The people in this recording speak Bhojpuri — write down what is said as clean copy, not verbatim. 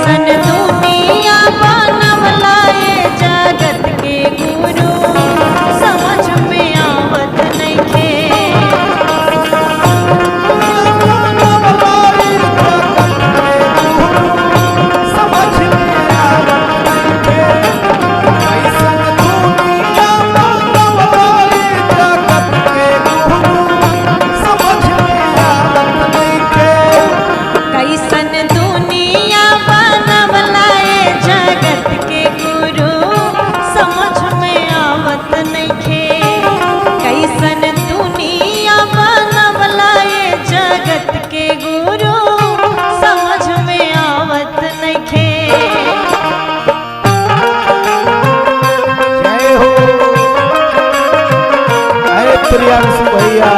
कैसन दुनिया बनवला ये जगत के गुरु समझ में आवत नइखे। कैसन दुनिया बनवला ये जगत के गुरु समझ में आवत नइखे। कैसन दुनिया बनवला ये जगत के गुरु समझ में आवत नइखे। जय हो, अरे प्रियांशु भैया।